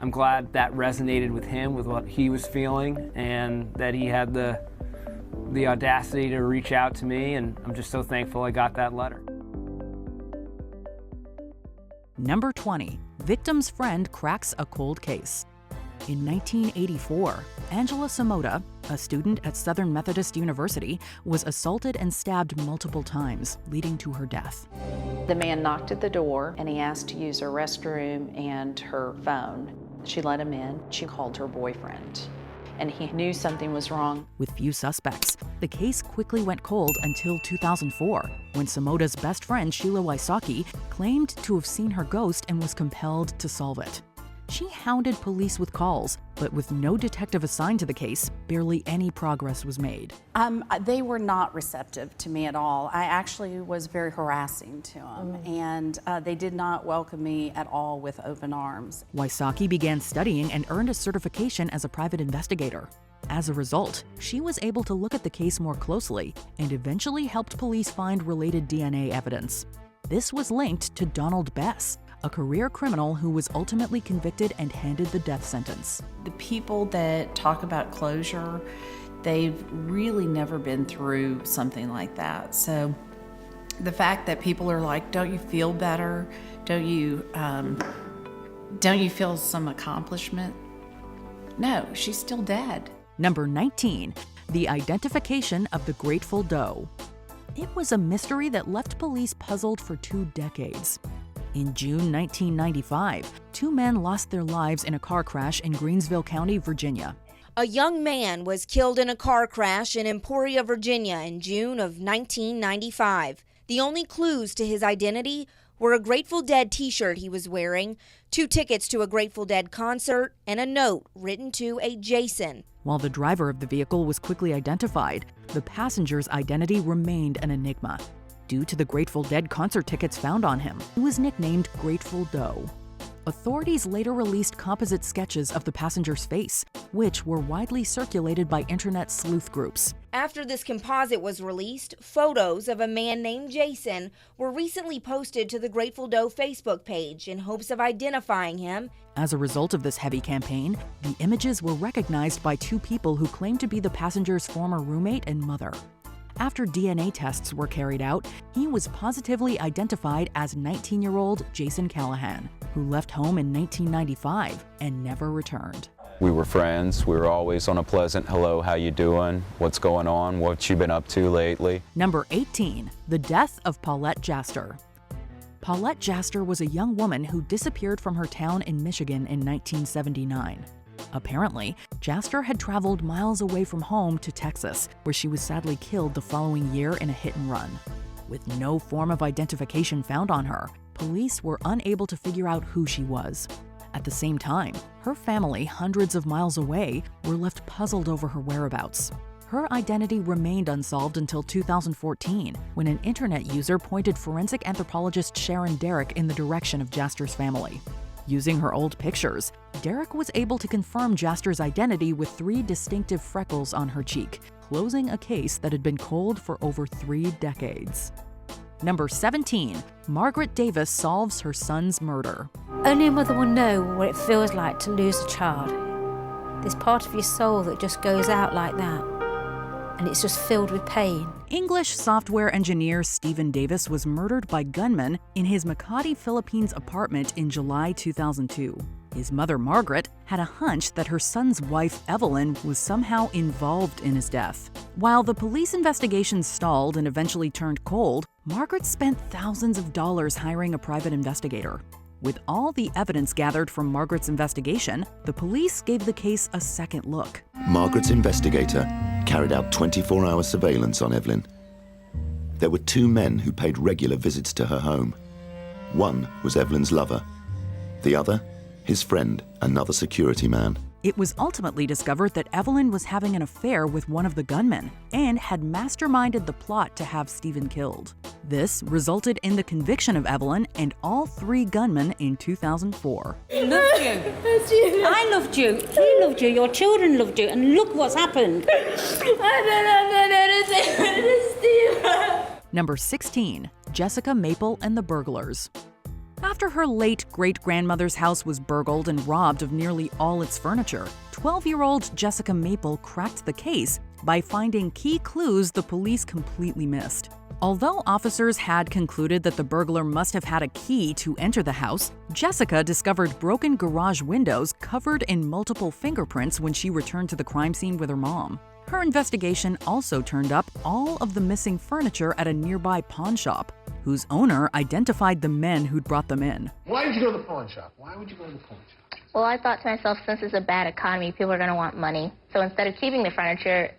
I'm glad that resonated with him, with what he was feeling, and that he had the audacity to reach out to me, and I'm just so thankful I got that letter. Number 20, victim's friend cracks a cold case. In 1984, Angela Samota, a student at Southern Methodist University, was assaulted and stabbed multiple times, leading to her death. The man knocked at the door and he asked to use her restroom and her phone. She let him in. She called her boyfriend, and he knew something was wrong. With few suspects, the case quickly went cold until 2004, when Samota's best friend, Sheila Wysocki, claimed to have seen her ghost and was compelled to solve it. She hounded police with calls, but with no detective assigned to the case, barely any progress was made. They were not receptive to me at all. I actually was very harassing to them, and they did not welcome me at all with open arms. Wysocki began studying and earned a certification as a private investigator. As a result, she was able to look at the case more closely and eventually helped police find related DNA evidence. This was linked to Donald Bess, a career criminal who was ultimately convicted and handed the death sentence. The people that talk about closure, they've really never been through something like that. So the fact that people are like, don't you feel better? Don't you feel some accomplishment? No, she's still dead. Number 19, the identification of the Grateful Doe. It was a mystery that left police puzzled for 2 decades. In June 1995, 2 men lost their lives in a car crash in Greensville County, Virginia. A young man was killed in a car crash in Emporia, Virginia in June of 1995. The only clues to his identity were a Grateful Dead t-shirt he was wearing, 2 tickets to a Grateful Dead concert, and a note written to a Jason. While the driver of the vehicle was quickly identified, the passenger's identity remained an enigma. Due to the Grateful Dead concert tickets found on him, he was nicknamed Grateful Doe. Authorities later released composite sketches of the passenger's face, which were widely circulated by internet sleuth groups. After this composite was released, photos of a man named Jason were recently posted to the Grateful Doe Facebook page in hopes of identifying him. As a result of this heavy campaign, the images were recognized by 2 people who claimed to be the passenger's former roommate and mother. After DNA tests were carried out, he was positively identified as 19-year-old Jason Callahan, who left home in 1995 and never returned. We were friends. We were always on a pleasant hello, how you doing? What's going on? What you been up to lately? Number 18, the death of Paulette Jaster. Paulette Jaster was a young woman who disappeared from her town in Michigan in 1979. Apparently, Jaster had traveled miles away from home to Texas, where she was sadly killed the following year in a hit-and-run. With no form of identification found on her, police were unable to figure out who she was. At the same time, her family, hundreds of miles away, were left puzzled over her whereabouts. Her identity remained unsolved until 2014, when an internet user pointed forensic anthropologist Sharon Derrick in the direction of Jaster's family. Using her old pictures, Derrick was able to confirm Jaster's identity with 3 distinctive freckles on her cheek, closing a case that had been cold for over 3 decades. Number 17, Margaret Davis solves her son's murder. Only a mother will know what it feels like to lose a child. There's part of your soul that just goes out like that, and it's just filled with pain. English software engineer Stephen Davis was murdered by gunmen in his Makati, Philippines apartment in July 2002. His mother, Margaret, had a hunch that her son's wife, Evelyn, was somehow involved in his death. While the police investigation stalled and eventually turned cold, Margaret spent thousands of dollars hiring a private investigator. With all the evidence gathered from Margaret's investigation, the police gave the case a second look. Margaret's investigator carried out 24-hour surveillance on Evelyn. There were 2 men who paid regular visits to her home. One was Evelyn's lover. The other, his friend, another security man. It was ultimately discovered that Evelyn was having an affair with one of the gunmen and had masterminded the plot to have Stephen killed. This resulted in the conviction of Evelyn and all 3 gunmen in 2004. He loved you. I loved you. He loved you. Your children loved you. And look what's happened. Number 16, Jessica Maple and the Burglars. After her late great-grandmother's house was burgled and robbed of nearly all its furniture, 12-year-old Jessica Maple cracked the case by finding key clues the police completely missed. Although officers had concluded that the burglar must have had a key to enter the house, Jessica discovered broken garage windows covered in multiple fingerprints when she returned to the crime scene with her mom. Her investigation also turned up all of the missing furniture at a nearby pawn shop, whose owner identified the men who'd brought them in. Why did you go to the pawn shop? Why would you go to the pawn shop? Well, I thought to myself, since it's a bad economy, people are going to want money. So instead of keeping the furniture,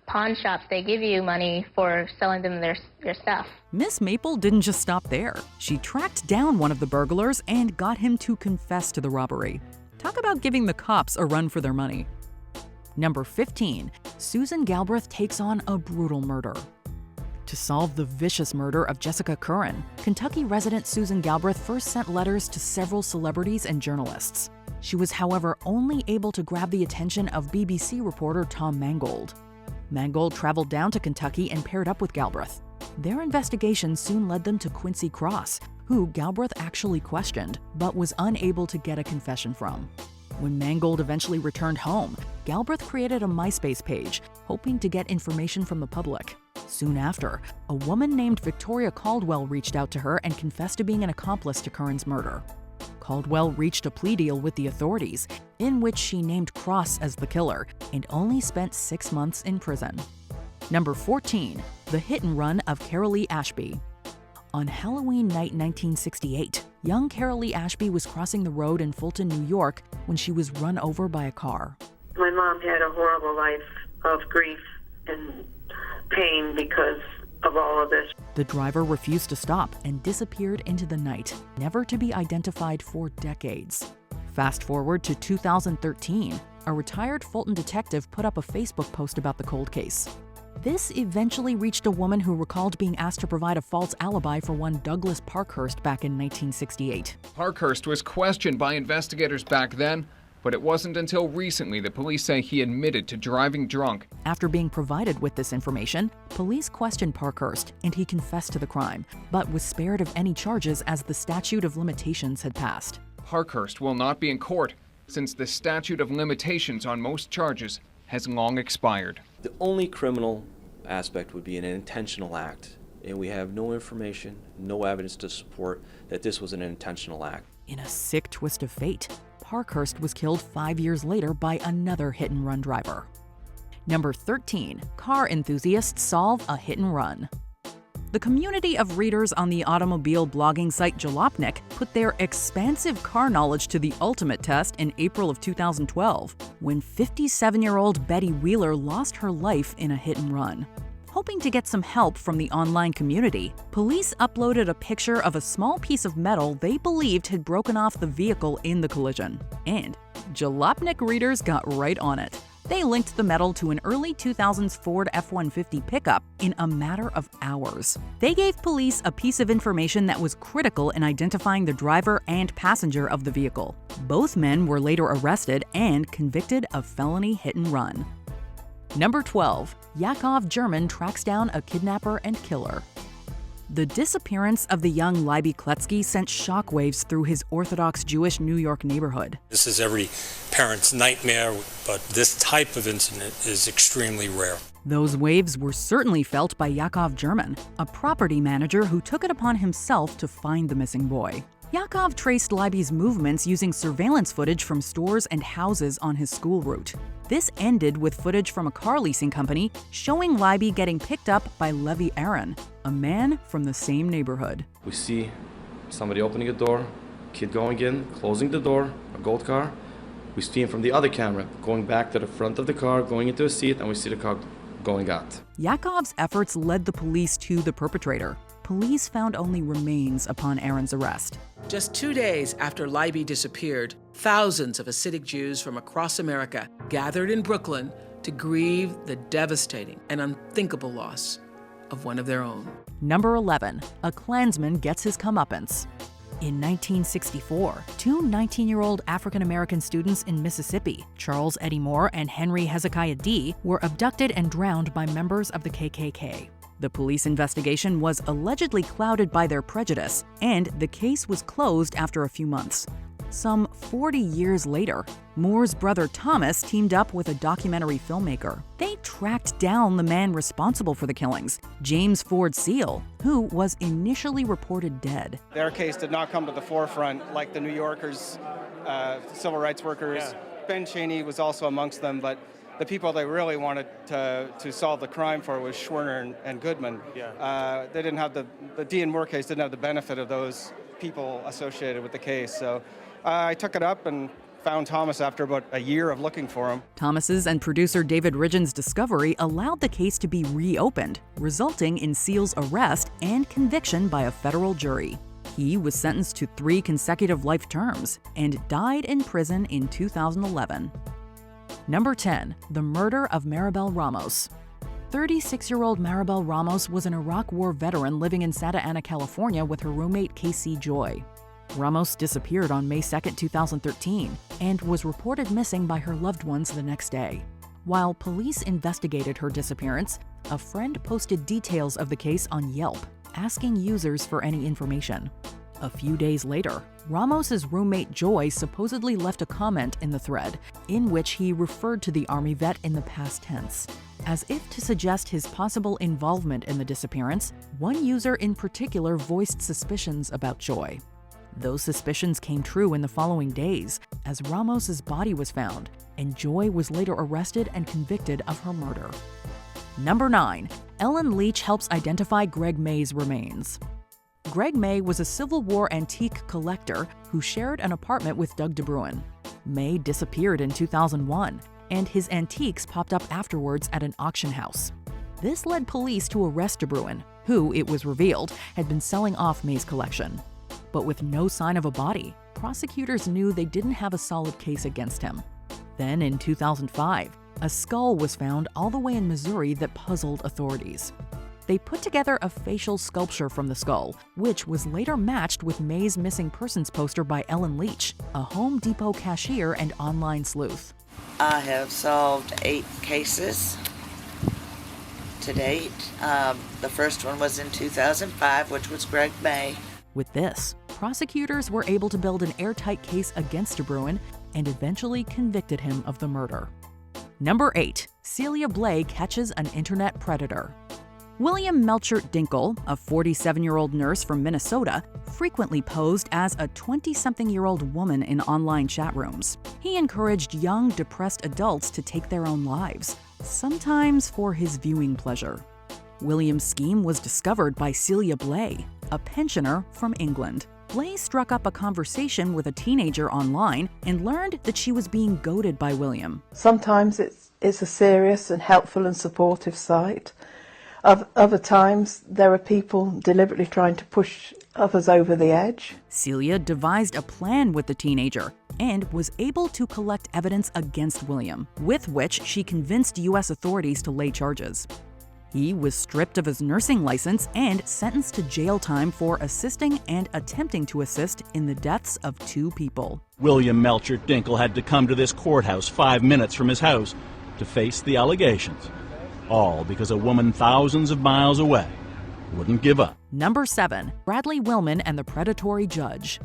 pawn shops, they give you money for selling them their stuff. Miss Maple didn't just stop there. She tracked down one of the burglars and got him to confess to the robbery. Talk about giving the cops a run for their money. Number 15, Susan Galberth takes on a brutal murder. To solve the vicious murder of Jessica Curran, Kentucky resident Susan Galberth first sent letters to several celebrities and journalists. She was, however, only able to grab the attention of BBC reporter Tom Mangold. Mangold traveled down to Kentucky and paired up with Galberth. Their investigation soon led them to Quincy Cross, who Galberth actually questioned, but was unable to get a confession from. When Mangold eventually returned home, Galberth created a MySpace page, hoping to get information from the public. Soon after, a woman named Victoria Caldwell reached out to her and confessed to being an accomplice to Curran's murder. Caldwell reached a plea deal with the authorities, in which she named Cross as the killer and only spent 6 months in prison. Number 14, the hit and run of Caroli Ashby. On Halloween night 1968, young Caroli Ashby was crossing the road in Fulton, New York, when she was run over by a car. My mom had a horrible life of grief and pain because of all of this. The driver refused to stop and disappeared into the night, never to be identified for decades. Fast forward to 2013, a retired Fulton detective put up a Facebook post about the cold case. This eventually reached a woman who recalled being asked to provide a false alibi for one Douglas Parkhurst back in 1968. Parkhurst was questioned by investigators back then, but it wasn't until recently that police say he admitted to driving drunk. After being provided with this information, police questioned Parkhurst and he confessed to the crime, but was spared of any charges as the statute of limitations had passed. Parkhurst will not be in court since the statute of limitations on most charges has long expired. The only criminal aspect would be an intentional act, and we have no information, no evidence to support that this was an intentional act. In a sick twist of fate, Parkhurst was killed 5 years later by another hit-and-run driver. Number 13, car enthusiasts solve a hit-and-run. The community of readers on the automobile blogging site Jalopnik put their expansive car knowledge to the ultimate test in April of 2012, when 57-year-old Betty Wheeler lost her life in a hit-and-run. Hoping to get some help from the online community, police uploaded a picture of a small piece of metal they believed had broken off the vehicle in the collision. And Jalopnik readers got right on it. They linked the metal to an early 2000s Ford F-150 pickup in a matter of hours. They gave police a piece of information that was critical in identifying the driver and passenger of the vehicle. Both men were later arrested and convicted of felony hit-and-run. Number 12, Yaakov German tracks down a kidnapper and killer. The disappearance of the young Libby Kletsky sent shockwaves through his Orthodox Jewish New York neighborhood. This is every parent's nightmare, but this type of incident is extremely rare. Those waves were certainly felt by Yaakov German, a property manager who took it upon himself to find the missing boy. Yakov traced Libby's movements using surveillance footage from stores and houses on his school route. This ended with footage from a car leasing company showing Libby getting picked up by Levi Aaron, a man from the same neighborhood. We see somebody opening a door, kid going in, closing the door, a gold car. We see him from the other camera, going back to the front of the car, going into a seat, and we see the car going out. Yakov's efforts led the police to the perpetrator. Police found only remains upon Aaron's arrest. Just 2 days after Libby disappeared, thousands of Hasidic Jews from across America gathered in Brooklyn to grieve the devastating and unthinkable loss of one of their own. Number 11, a Clansman gets his comeuppance. In 1964, two 19-year-old African-American students in Mississippi, Charles Eddie Moore and Henry Hezekiah Dee, were abducted and drowned by members of the KKK. The police investigation was allegedly clouded by their prejudice, and the case was closed after a few months. Some 40 years later, Moore's brother Thomas teamed up with a documentary filmmaker. They tracked down the man responsible for the killings, James Ford Seal, who was initially reported dead. Their case did not come to the forefront like the New Yorkers, civil rights workers. Yeah. Ben Cheney was also amongst them, but the people they really wanted to solve the crime for was Schwerner and Goodman. Yeah. They didn't have the Dean Moore case didn't have the benefit of those people associated with the case. So I took it up and found Thomas after about a year of looking for him. Thomas's and producer David Ridgen's discovery allowed the case to be reopened, resulting in Seal's arrest and conviction by a federal jury. He was sentenced to 3 consecutive life terms and died in prison in 2011. Number 10. The murder of Maribel Ramos. 36-year-old Maribel Ramos was an Iraq War veteran living in Santa Ana, California with her roommate Casey Joy. Ramos disappeared on May 2, 2013, and was reported missing by her loved ones the next day. While police investigated her disappearance, a friend posted details of the case on Yelp, asking users for any information. A few days later, Ramos's roommate Joy supposedly left a comment in the thread, in which he referred to the Army vet in the past tense. As if to suggest his possible involvement in the disappearance, one user in particular voiced suspicions about Joy. Those suspicions came true in the following days, as Ramos's body was found, and Joy was later arrested and convicted of her murder. Number 9. Ellen Leech helps identify Greg May's remains. Greg May was a Civil War antique collector who shared an apartment with Doug DeBruin. May disappeared in 2001, and his antiques popped up afterwards at an auction house. This led police to arrest DeBruin, who, it was revealed, had been selling off May's collection. But with no sign of a body, prosecutors knew they didn't have a solid case against him. Then, in 2005, a skull was found all the way in Missouri that puzzled authorities. They put together a facial sculpture from the skull, which was later matched with May's missing persons poster by Ellen Leech, a Home Depot cashier and online sleuth. I have solved 8 cases to date. The first one was in 2005, which was Greg May. With this, prosecutors were able to build an airtight case against DeBruin and eventually convicted him of the murder. Number 8. Celia Blay catches an internet predator. William Melchert Dinkle, a 47-year-old nurse from Minnesota, frequently posed as a 20-something-year-old woman in online chat rooms. He encouraged young, depressed adults to take their own lives, sometimes for his viewing pleasure. William's scheme was discovered by Celia Blay, a pensioner from England. Blay struck up a conversation with a teenager online and learned that she was being goaded by William. Sometimes it's a serious and helpful and supportive site. Other times, there are people deliberately trying to push others over the edge. Celia devised a plan with the teenager and was able to collect evidence against William, with which she convinced U.S. authorities to lay charges. He was stripped of his nursing license and sentenced to jail time for assisting and attempting to assist in the deaths of 2 people. William Melchert Dinkle had to come to this courthouse 5 minutes from his house to face the allegations. All because a woman thousands of miles away wouldn't give up. Number 7. Bradley Wilman and the Predatory Judge.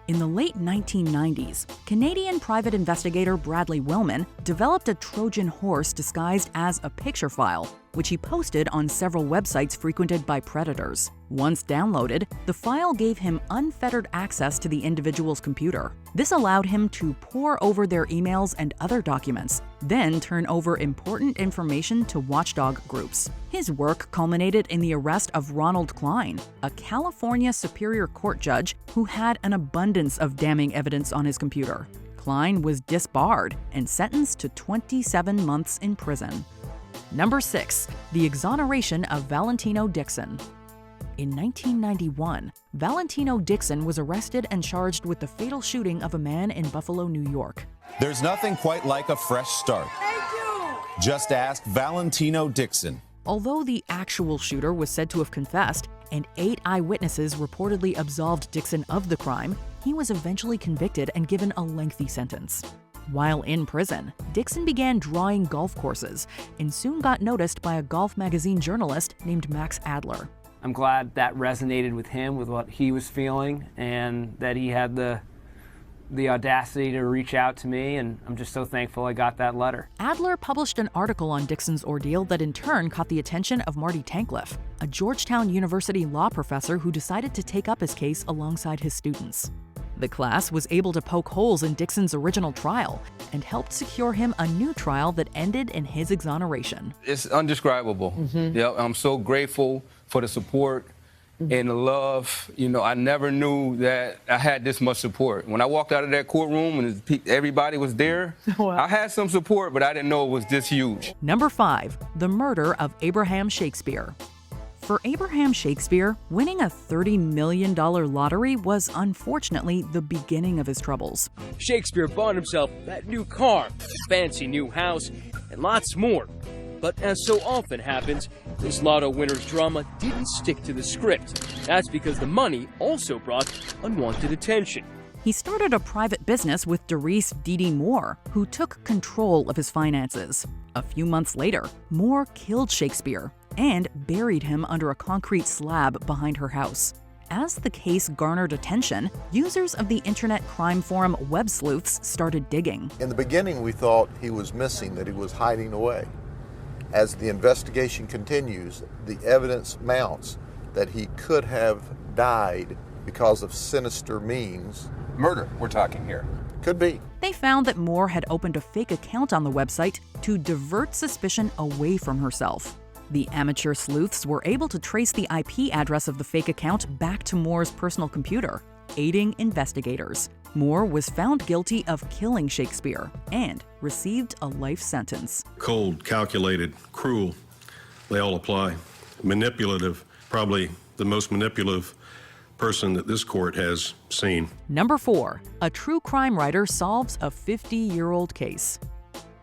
In the late 1990s, Canadian private investigator Bradley Wilman developed a Trojan horse disguised as a picture file, which he posted on several websites frequented by predators. Once downloaded, the file gave him unfettered access to the individual's computer. This allowed him to pore over their emails and other documents, then turn over important information to watchdog groups. His work culminated in the arrest of Ronald Klein, a California Superior Court judge who had an abundance of damning evidence on his computer. Klein was disbarred and sentenced to 27 months in prison. Number 6. The exoneration of Valentino Dixon. In 1991, Valentino Dixon was arrested and charged with the fatal shooting of a man in Buffalo, New York. There's nothing quite like a fresh start. Just ask Valentino Dixon. Although the actual shooter was said to have confessed, and 8 eyewitnesses reportedly absolved Dixon of the crime, he was eventually convicted and given a lengthy sentence. While in prison, Dixon began drawing golf courses and soon got noticed by a golf magazine journalist named Max Adler. I'm glad that resonated with him, with what he was feeling, and that he had the audacity to reach out to me, and I'm just so thankful I got that letter. Adler published an article on Dixon's ordeal that in turn caught the attention of Marty Tankleff, a Georgetown University law professor who decided to take up his case alongside his students. The class was able to poke holes in Dixon's original trial and helped secure him a new trial that ended in his exoneration. It's indescribable. Yep, I'm so grateful for the support and the love. You know, I never knew that I had this much support. When I walked out of that courtroom and everybody was there, I had some support, but I didn't know it was this huge. Number 5, the murder of Abraham Shakespeare. For Abraham Shakespeare, winning a $30 million lottery was unfortunately the beginning of his troubles. Shakespeare bought himself that new car, fancy new house, and lots more. But as so often happens, this lotto winner's drama didn't stick to the script. That's because the money also brought unwanted attention. He started a private business with Doris Dee Moore, who took control of his finances. A few months later, Moore killed Shakespeare and buried him under a concrete slab behind her house. As the case garnered attention, users of the internet crime forum Web Sleuths started digging. In the beginning, we thought he was missing, that he was hiding away. As the investigation continues, the evidence mounts that he could have died because of sinister means. Murder, we're talking here. Could be. They found that Moore had opened a fake account on the website to divert suspicion away from herself. The amateur sleuths were able to trace the IP address of the fake account back to Moore's personal computer, aiding investigators. Moore was found guilty of killing Shakespeare and received a life sentence. Cold, calculated, cruel, they all apply. Manipulative, probably the most manipulative person that this court has seen. Number 4, a true crime writer solves a 50-year-old case.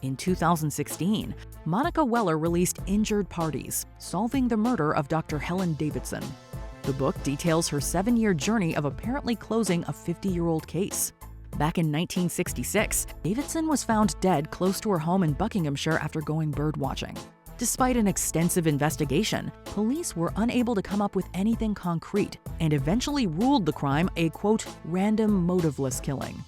In 2016, Monica Weller released Injured Parties, solving the murder of Dr. Helen Davidson. The book details her 7-year journey of apparently closing a 50-year-old case. Back in 1966, Davidson was found dead close to her home in Buckinghamshire after going bird watching. Despite an extensive investigation, police were unable to come up with anything concrete and eventually ruled the crime a, quote, random motiveless killing.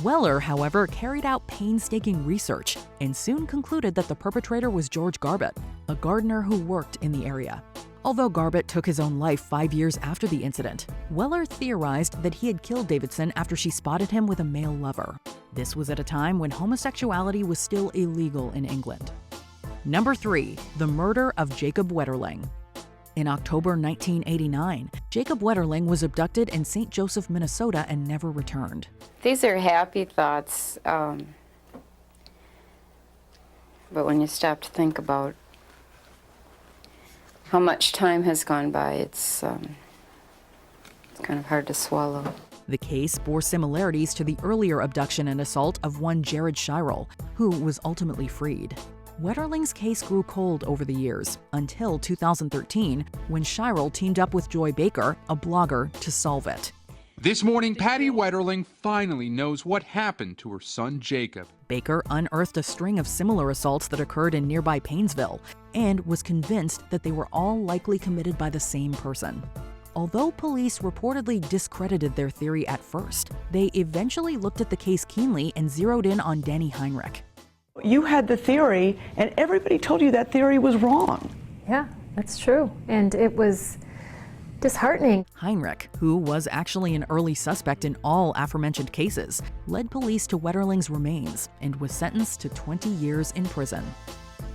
Weller, however, carried out painstaking research and soon concluded that the perpetrator was George Galberth, a gardener who worked in the area. Although Galberth took his own life 5 years after the incident, Weller theorized that he had killed Davidson after she spotted him with a male lover. This was at a time when homosexuality was still illegal in England. Number 3, the murder of Jacob Wling. In October 1989, Jacob Wling was abducted in St. Joseph, Minnesota, and never returned. These are happy thoughts, but when you stop to think about how much time has gone by, it's kind of hard to swallow. The case bore similarities to the earlier abduction and assault of one Jared Shirel, who was ultimately freed. Wetterling's case grew cold over the years, until 2013, when Shirel teamed up with Joy Baker, a blogger, to solve it. This morning, Patty Wetterling finally knows what happened to her son Jacob. Baker unearthed a string of similar assaults that occurred in nearby Painesville, and was convinced that they were all likely committed by the same person. Although police reportedly discredited their theory at first, they eventually looked at the case keenly and zeroed in on Danny Heinrich. You had the theory, and everybody told you that theory was wrong. Yeah, that's true. And it was disheartening. Heinrich, who was actually an early suspect in all aforementioned cases, led police to Wetterling's remains and was sentenced to 20 years in prison.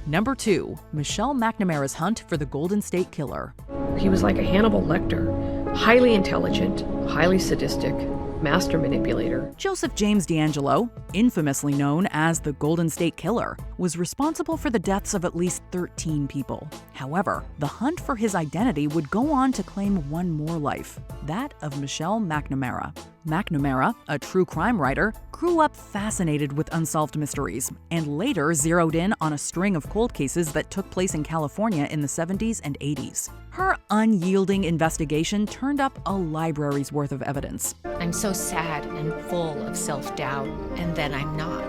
Number 2, Michelle McNamara's hunt for the Golden State Killer. He was like a Hannibal Lecter, highly intelligent, highly sadistic, master manipulator. Joseph James D'Angelo, infamously known as the Golden State Killer, was responsible for the deaths of at least 13 people. However, the hunt for his identity would go on to claim one more life, that of Michelle McNamara. McNamara, a true crime writer, grew up fascinated with unsolved mysteries and later zeroed in on a string of cold cases that took place in California in the 70s and 80s. Her unyielding investigation turned up a library's worth of evidence. I'm so sad and full of self-doubt, and then I'm not.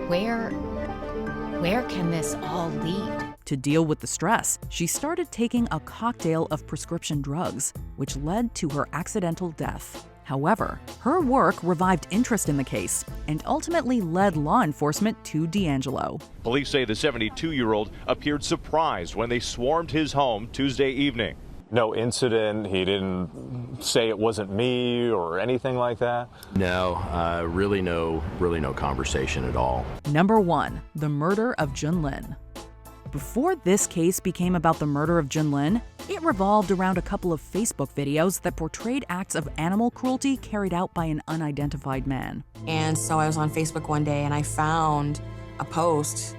where can this all lead? To deal with the stress, she started taking a cocktail of prescription drugs, which led to her accidental death. However, her work revived interest in the case and ultimately led law enforcement to D'Angelo. Police say the 72-year-old appeared surprised when they swarmed his home Tuesday evening. No incident, he didn't say it wasn't me or anything like that? No, really no conversation at all. Number 1, the murder of Jun Lin. Before this case became about the murder of Jun Lin, it revolved around a couple of Facebook videos that portrayed acts of animal cruelty carried out by an unidentified man. And so I was on Facebook one day and I found a post.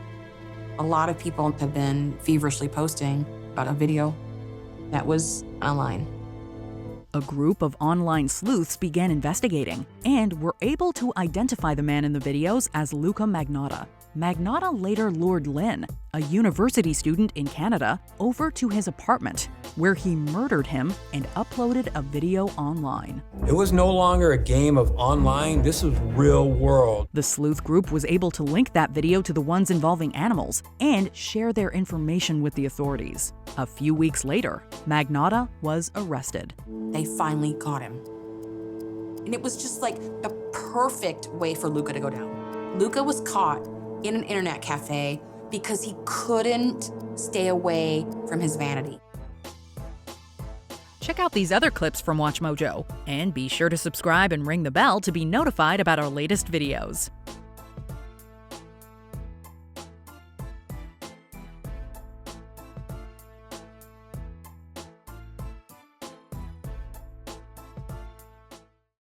A lot of people have been feverishly posting about a video that was online. A group of online sleuths began investigating and were able to identify the man in the videos as Luca Magnotta. Magnotta later lured Lin, a university student in Canada, over to his apartment, where he murdered him and uploaded a video online. It was no longer a game of online, this was real world. The sleuth group was able to link that video to the ones involving animals and share their information with the authorities. A few weeks later, Magnotta was arrested. They finally caught him. And it was just like the perfect way for Luca to go down. Luca was caught in an internet cafe because he couldn't stay away from his vanity. Check out these other clips from WatchMojo, and be sure to subscribe and ring the bell to be notified about our latest videos.